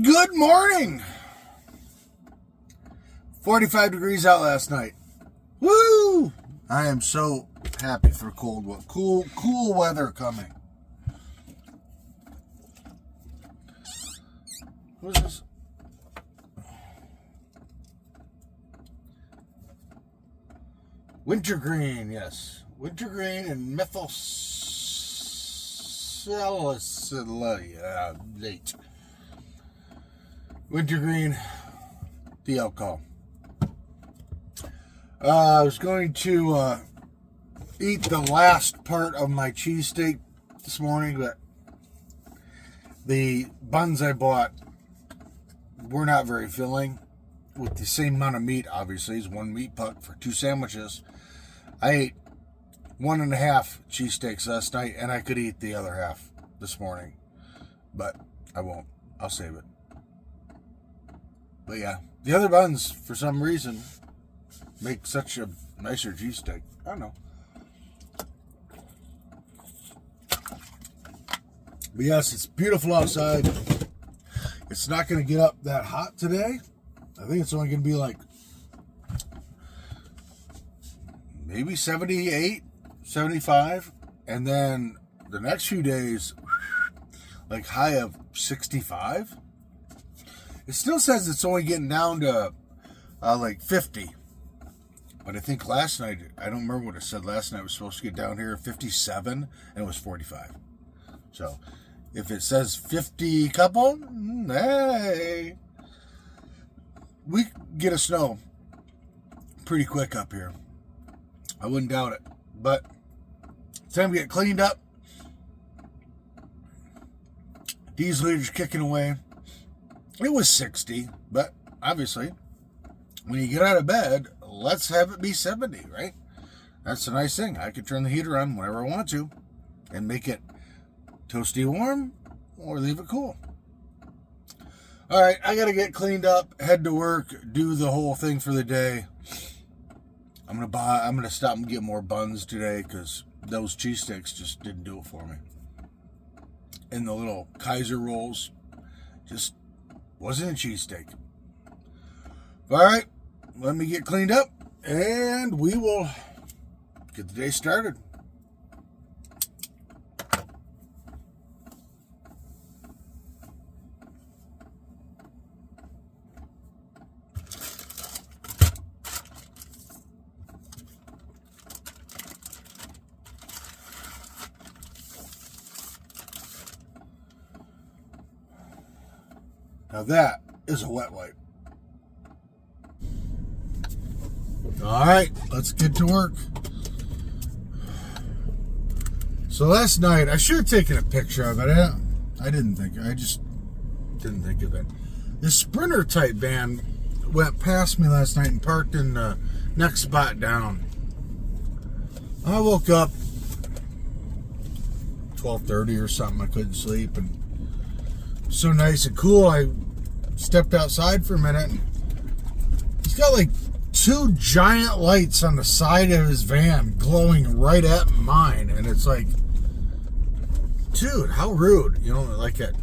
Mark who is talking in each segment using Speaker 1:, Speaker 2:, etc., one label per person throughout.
Speaker 1: Good morning. 45 degrees out last night. Woo! I am so happy for cool weather coming. What is this? Wintergreen, yes. Wintergreen and methyl salicylate. Wintergreen, the alcohol. I was going to eat the last part of my cheesesteak this morning, but the buns I bought were not very filling. With the same amount of meat, obviously, as one meat puck for 2 sandwiches. I ate 1.5 cheesesteaks last night, and I could eat the other half this morning. But I won't. I'll save it. But yeah, the other buns, for some reason, make such a nicer cheesesteak. I don't know. But yes, it's beautiful outside. It's not going to get up that hot today. I think it's only going to be like maybe 78, 75. And then the next few days, like high of 65. It still says it's only getting down to like 50. But I think last night, I don't remember what it said last night. It was supposed to get down here 57 and it was 45. So if it says 50 couple, hey, we get a snow pretty quick up here. I wouldn't doubt it. But it's time to get cleaned up. Diesel liter's kicking away. It was 60, but obviously, when you get out of bed, let's have it be 70, right? That's a nice thing. I could turn the heater on whenever I want to and make it toasty warm or leave it cool. All right, I got to get cleaned up, head to work, do the whole thing for the day. I'm gonna stop and get more buns today because those cheesesteaks just didn't do it for me. And the little Kaiser rolls just wasn't a cheesesteak. All right, let me get cleaned up and we will get the day started. Now that is a wet wipe. All right, let's get to work. So last night, I should have taken a picture of it. I just didn't think of it. This Sprinter type van went past me last night and parked in the next spot down. I woke up 12:30 or something. I couldn't sleep, and so nice and cool. I stepped outside for a minute. He's got like 2 giant lights on the side of his van glowing right at mine, and it's like, dude, how rude. You know, like at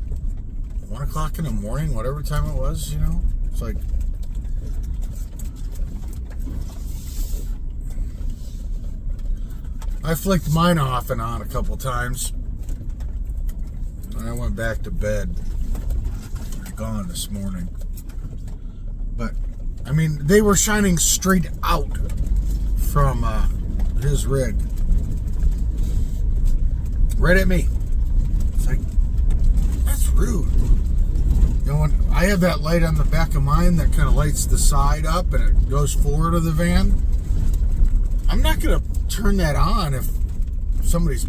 Speaker 1: 1 o'clock in the morning, whatever time it was, you know, it's like, I flicked mine off and on a couple times, and I went back to bed. Gone this morning. But I mean, they were shining straight out from his rig right at me. It's like, that's rude. You know, when I have that light on the back of mine that kind of lights the side up and it goes forward of the van, I'm not gonna turn that on if somebody's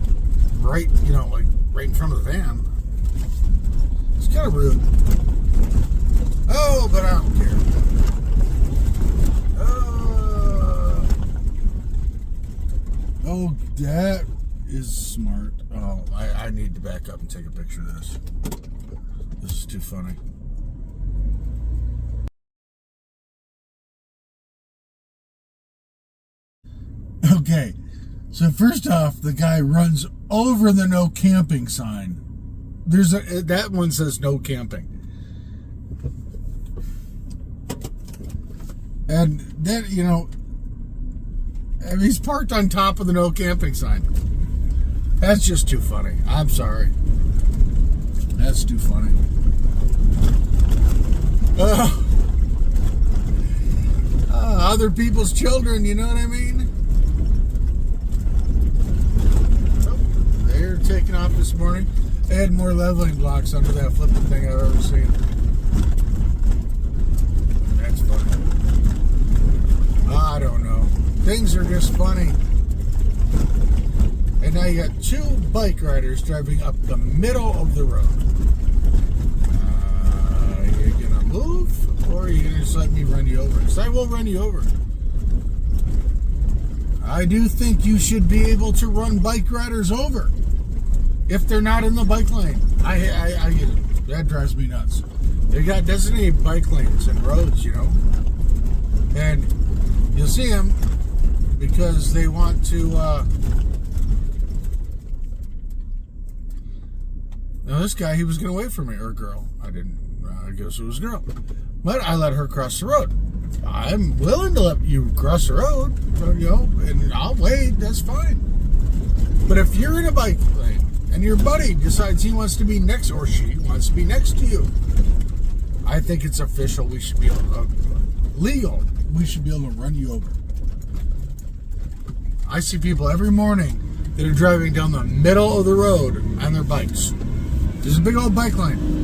Speaker 1: right, you know, like right in front of the van. It's kind of rude. Oh, but I don't care. Oh, that is smart. Oh, I need to back up and take a picture of this. This is too funny. Okay, so first off, the guy runs over the no camping sign. That one says no camping. And then, and he's parked on top of the no camping sign. That's just too funny. I'm sorry. That's too funny. Other people's children, you know what I mean? Oh, they're taking off this morning. They had more leveling blocks under that flipping thing I've ever seen. That's funny. I don't know. Things are just funny. And now you got two bike riders driving up the middle of the road. Are you going to move? Or are you going to just let me run you over? Because I will run you over. I do think you should be able to run bike riders over if they're not in the bike lane. I get it. That drives me nuts. They got designated bike lanes and roads, and you'll see them because they want to. Now this guy, he was going to wait for me, or girl. I didn't. I guess it was a girl, but I let her cross the road. I'm willing to let you cross the road, and I'll wait. That's fine. But if you're in a bike lane and your buddy decides he wants to be next, or she wants to be next to you, I think it's official. We should be able to, legal. We should be able to run you over. I see people every morning that are driving down the middle of the road on their bikes. There's a big old bike lane.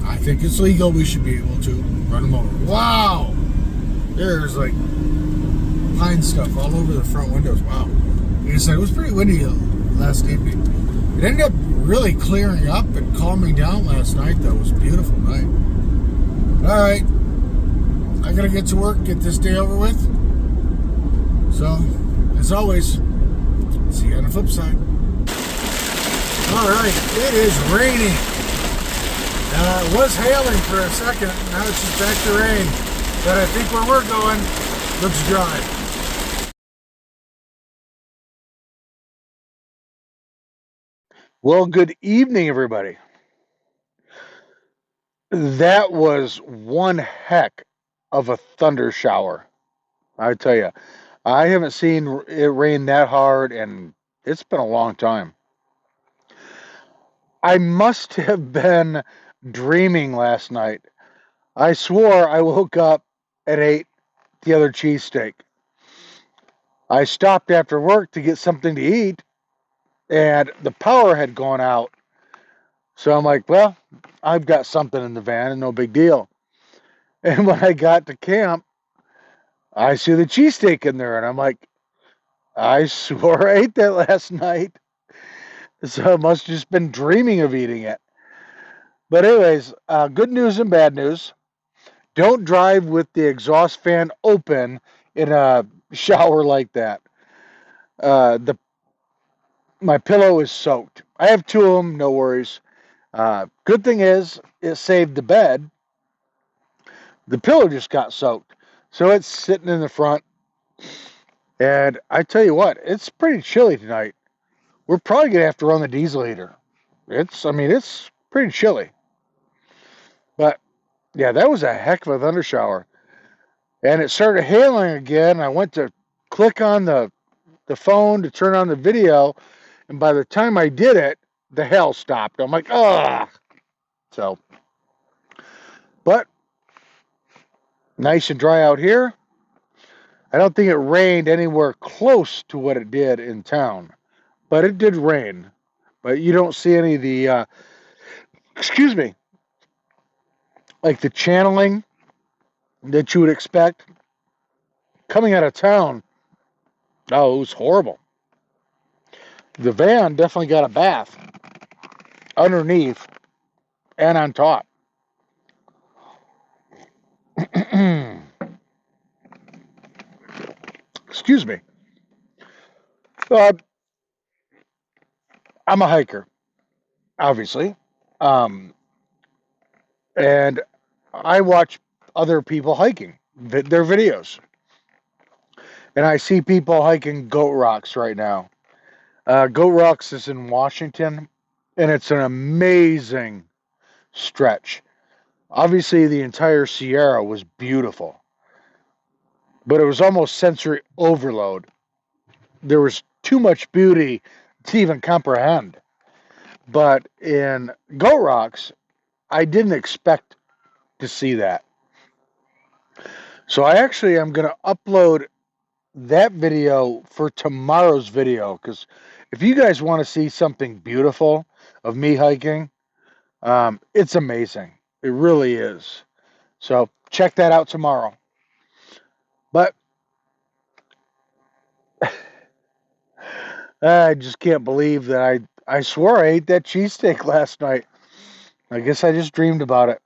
Speaker 1: I think it's legal. We should be able to run them over. Wow! There's like pine stuff all over the front windows. Wow. Like I said, it was pretty windy last evening. It ended up really clearing up and calming down last night, though. It was a beautiful night. All right. I got to get to work, get this day over with. So, as always, see you on the flip side. All right. It is raining. It was hailing for a second. Now it's just back to rain. But I think where we're going looks dry.
Speaker 2: Well, good evening, everybody. That was one heck of a thunder shower. I tell you, I haven't seen it rain that hard, and it's been a long time. I must have been dreaming last night. I swore I woke up and ate the other cheesesteak. I stopped after work to get something to eat, and the power had gone out. So I'm like, well, I've got something in the van, and no big deal. And when I got to camp, I see the cheesesteak in there, and I'm like, I swore I ate that last night. So I must have just been dreaming of eating it. But anyways, good news and bad news. Don't drive with the exhaust fan open in a shower like that. My pillow is soaked. I have two of them, no worries. Good thing is, it saved the bed. The pillow just got soaked. So it's sitting in the front. And I tell you what, it's pretty chilly tonight. We're probably going to have to run the diesel heater. It's pretty chilly. But, yeah, that was a heck of a thunder shower. And it started hailing again. I went to click on the phone to turn on the video. And by the time I did it, the hail stopped. I'm like, ugh. So, but, nice and dry out here. I don't think it rained anywhere close to what it did in town. But it did rain. But you don't see any of the, like the channeling that you would expect coming out of town. Oh, it was horrible. The van definitely got a bath underneath and on top. Excuse me. Uh, I'm a hiker, obviously. And I watch other people hiking, their videos. And I see people hiking Goat Rocks right now. Goat Rocks is in Washington, and it's an amazing stretch. Obviously, the entire Sierra was beautiful, but it was almost sensory overload. There was too much beauty to even comprehend. But in Goat Rocks, I didn't expect to see that. So I actually am going to upload that video for tomorrow's video, because if you guys want to see something beautiful of me hiking, it's amazing. It really is. So check that out tomorrow. But I just can't believe that I swore I ate that cheesesteak last night. I guess I just dreamed about it.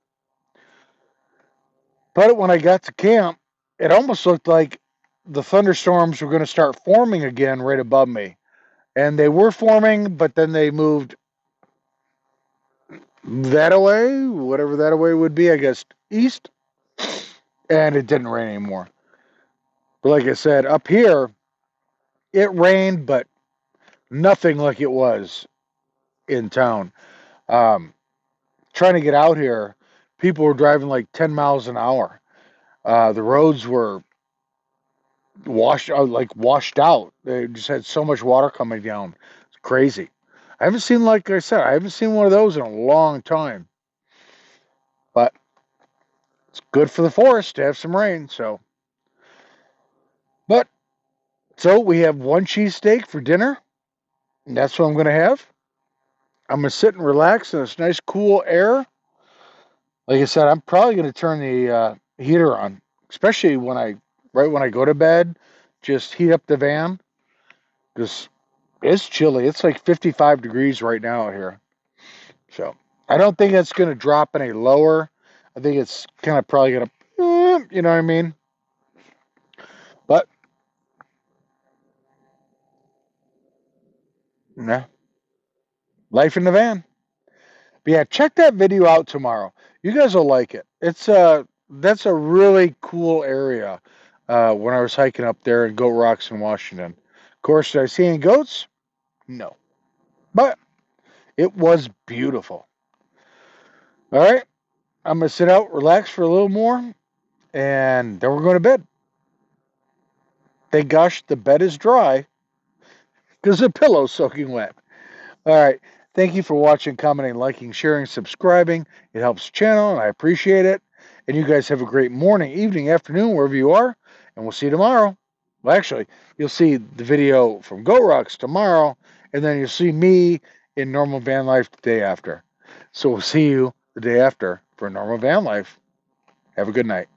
Speaker 2: But when I got to camp, it almost looked like the thunderstorms were going to start forming again right above me. And they were forming, but then they moved that away, whatever that away would be, I guess, east. And it didn't rain anymore. But like I said, up here, it rained, but nothing like it was in town. Um, Trying to get out here, people were driving like 10 miles an hour. The roads were washed out. They just had so much water coming down. It's crazy. I haven't seen, like I said, I haven't seen one of those in a long time. But it's good for the forest to have some rain. So we have one cheesesteak for dinner, and that's what I'm going to have. I'm going to sit and relax in this nice cool air. Like I said, I'm probably going to turn the heater on, especially right when I go to bed. Just heat up the van because it's chilly. It's like 55 degrees right now out here. So I don't think it's going to drop any lower. I think it's kind of probably going to, you know what I mean? But, yeah, life in the van. But yeah, check that video out tomorrow. You guys will like it. That's a really cool area. When I was hiking up there in Goat Rocks in Washington. Of course, did I see any goats? No, but it was beautiful. All right, I'm gonna sit out, relax for a little more, and then we're going to bed. Thank gosh the bed is dry because the pillow's soaking wet. All right. Thank you for watching, commenting, liking, sharing, subscribing. It helps the channel, and I appreciate it. And you guys have a great morning, evening, afternoon, wherever you are. And we'll see you tomorrow. Well, actually, you'll see the video from Go Rocks tomorrow, and then you'll see me in normal van life the day after. So we'll see you the day after for normal van life. Have a good night.